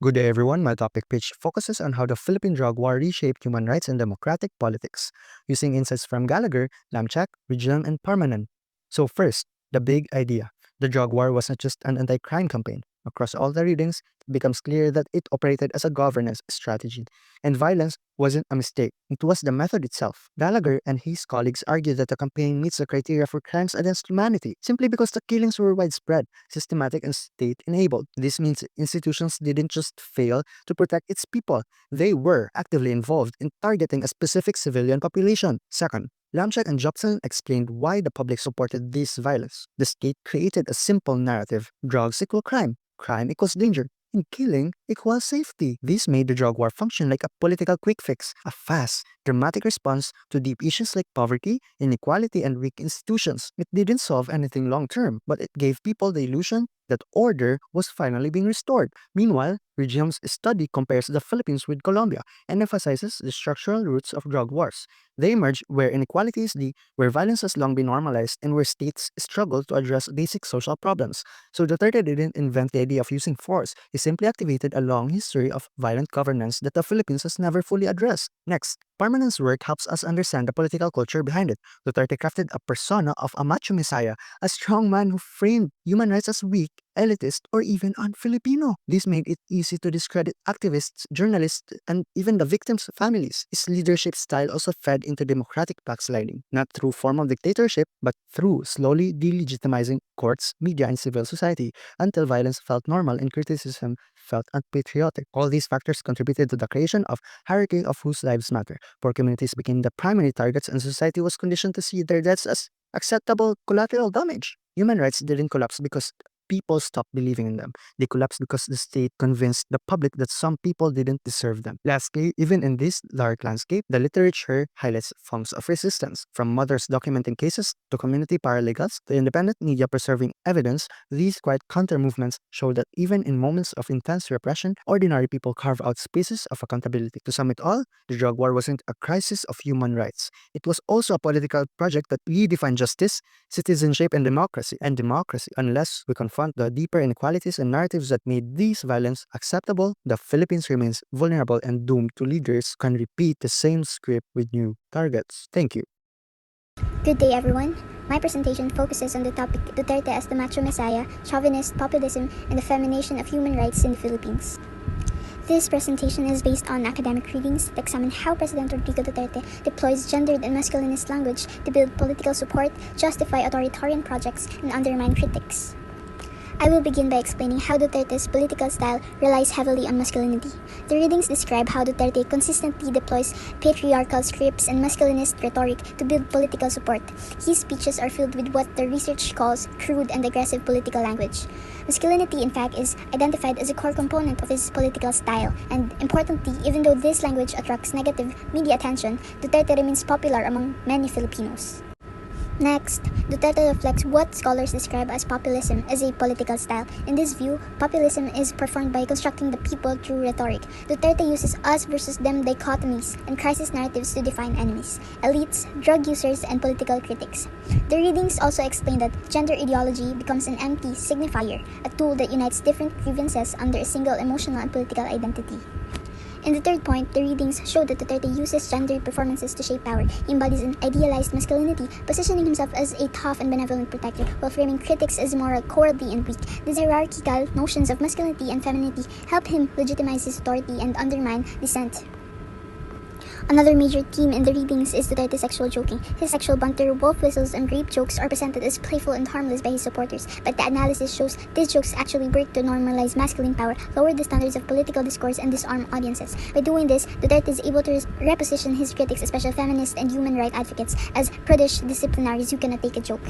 Good day, everyone. My topic pitch focuses on how the Philippine drug war reshaped human rights and democratic politics, using insights from Gallagher, Lamchak, Ridgeland, and Parmanan. So, first, the big idea. The drug war wasn't just an anti crime campaign. Across all the readings, it becomes clear that it operated as a governance strategy, and violence wasn't a mistake. It was the method itself. Gallagher and his colleagues argue that the campaign meets the criteria for crimes against humanity simply because the killings were widespread, systematic, and state enabled. This means institutions didn't just fail to protect its people, they were actively involved in targeting a specific civilian population. Second, Lamchak and Jobson explained why the public supported this violence. The state created a simple narrative: drugs equal crime, crime equals danger, and killing equals safety. This made the drug war function like a political quick fix, a fast, dramatic response to deep issues like poverty, inequality, and weak institutions. It didn't solve anything long term, but it gave people the illusion that order was finally being restored. Meanwhile, Regium's study compares the Philippines with Colombia and emphasizes the structural roots of drug wars. They emerge where inequality is deep, where violence has long been normalized, and where states struggle to address basic social problems. So Duterte didn't invent the idea of using force, he simply activated a long history of violent governance that the Philippines has never fully addressed. Next, Parmanen's work helps us understand the political culture behind it. Duterte crafted a persona of a macho messiah, a strong man who framed human rights as weak, elitist, or even un-Filipino. This made it easy to discredit activists, journalists, and even the victims' families. His leadership style also fed into democratic backsliding, not through formal dictatorship, but through slowly delegitimizing courts, media, and civil society until violence felt normal and criticism felt unpatriotic. All these factors contributed to the creation of hierarchy of whose lives matter. Poor communities became the primary targets, and society was conditioned to see their deaths as acceptable collateral damage. Human rights didn't collapse because people stopped believing in them. They collapsed because the state convinced the public that some people didn't deserve them. Lastly, even in this dark landscape, the literature highlights forms of resistance. From mothers documenting cases to community paralegals to independent media preserving evidence, these quiet counter movements show that even in moments of intense repression, ordinary people carve out spaces of accountability. To sum it all, the drug war wasn't a crisis of human rights. It was also a political project that redefined justice, citizenship, and democracy. And democracy, unless we confront the deeper inequalities and narratives that made these violence acceptable, the Philippines remains vulnerable and doomed to leaders who can repeat the same script with new targets. Thank you. Good day, everyone. My presentation focuses on the topic Duterte as the macho messiah, chauvinist populism, and the feminization of human rights in the Philippines. This presentation is based on academic readings that examine how President Rodrigo Duterte deploys gendered and masculinist language to build political support, justify authoritarian projects, and undermine critics. I will begin by explaining how Duterte's political style relies heavily on masculinity. The readings describe how Duterte consistently deploys patriarchal scripts and masculinist rhetoric to build political support. His speeches are filled with what the research calls crude and aggressive political language. Masculinity, in fact, is identified as a core component of his political style, and importantly, even though this language attracts negative media attention, Duterte remains popular among many Filipinos. Next, Duterte reflects what scholars describe as populism as a political style. In this view, populism is performed by constructing the people through rhetoric. Duterte uses us versus them dichotomies and crisis narratives to define enemies, elites, drug users, and political critics. The readings also explain that gender ideology becomes an empty signifier, a tool that unites different grievances under a single emotional and political identity. In the third point, the readings show that Duterte uses gendered performances to shape power. He embodies an idealized masculinity, positioning himself as a tough and benevolent protector, while framing critics as moral, cowardly, and weak. These hierarchical notions of masculinity and femininity help him legitimize his authority and undermine dissent. Another major theme in the readings is Duterte's sexual joking. His sexual banter, wolf whistles, and rape jokes are presented as playful and harmless by his supporters, but the analysis shows these jokes actually work to normalize masculine power, lower the standards of political discourse, and disarm audiences. By doing this, Duterte is able to reposition his critics, especially feminists and human rights advocates, as prudish disciplinaries who cannot take a joke.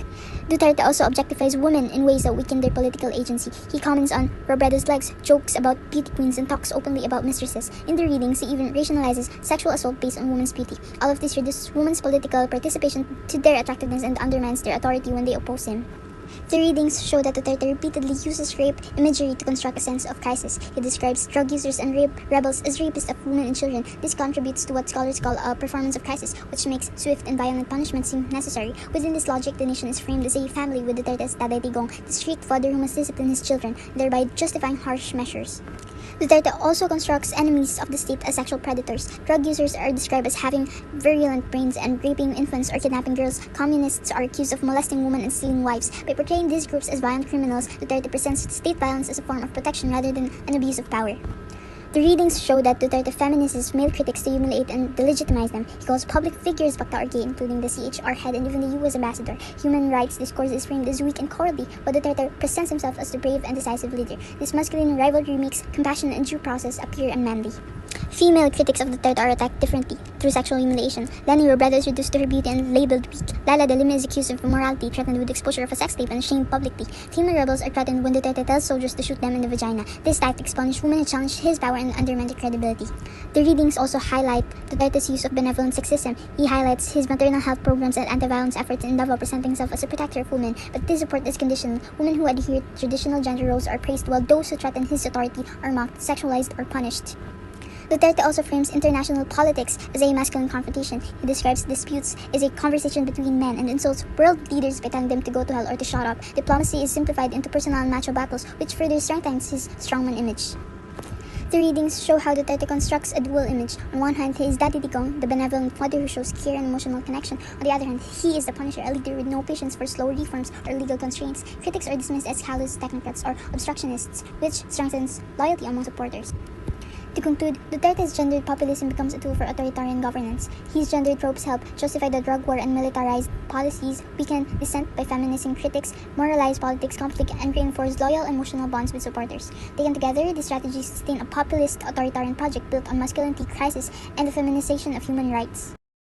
Duterte also objectifies women in ways that weaken their political agency. He comments on Robredo's legs, jokes about beauty queens, and talks openly about mistresses. In the readings, he even rationalizes sexual assault based on women's beauty. All of this reduces women's political participation to their attractiveness and undermines their authority when they oppose him. The readings show that Duterte repeatedly uses rape imagery to construct a sense of crisis. He describes drug users and rape rebels as rapists of women and children. This contributes to what scholars call a performance of crisis, which makes swift and violent punishment seem necessary. Within this logic, the nation is framed as a family with Duterte as Tatay Digong, the strict father who must discipline his children, thereby justifying harsh measures. Duterte also constructs enemies of the state as sexual predators. Drug users are described as having virulent brains and raping infants or kidnapping girls. Communists are accused of molesting women and stealing wives. By portraying these groups as violent criminals, Duterte presents state violence as a form of protection rather than an abuse of power. The readings show that Duterte feminizes male critics to humiliate and delegitimize them. He calls public figures bakla or gay, including the CHR head and even the US ambassador. Human rights discourse is framed as weak and cowardly, while Duterte presents himself as the brave and decisive leader. This masculine rivalry makes compassion and due process appear unmanly. Female critics of Duterte are attacked differently through sexual humiliation. Lenny Robredo is reduced to her beauty and labeled weak. Lala de Lima is accused of immorality, threatened with exposure of a sex tape, and shamed publicly. Female rebels are threatened when Duterte tells soldiers to shoot them in the vagina. This tactics punish women who challenge his power and undermine their credibility. The readings also highlight Duterte's use of benevolent sexism. He highlights his maternal health programs and anti-violence efforts in Davao, presenting himself as a protector of women. But this support is conditional. Women who adhere to traditional gender roles are praised, while those who threaten his authority are mocked, sexualized, or punished. Duterte also frames international politics as a masculine confrontation. He describes disputes as a conversation between men and insults world leaders by telling them to go to hell or to shut up. Diplomacy is simplified into personal and macho battles, which further strengthens his strongman image. The readings show how Duterte constructs a dual image. On one hand, he is Daddy Digong, the benevolent father who shows care and emotional connection. On the other hand, he is the punisher, a leader with no patience for slow reforms or legal constraints. Critics are dismissed as callous technocrats or obstructionists, which strengthens loyalty among supporters. To conclude, Duterte's gendered populism becomes a tool for authoritarian governance. His gendered tropes help justify the drug war and militarized policies, weaken dissent by feminizing critics, moralize politics conflict, and reinforce loyal emotional bonds with supporters. Taken together, these strategies sustain a populist authoritarian project built on masculinity, crisis, and the feminization of human rights.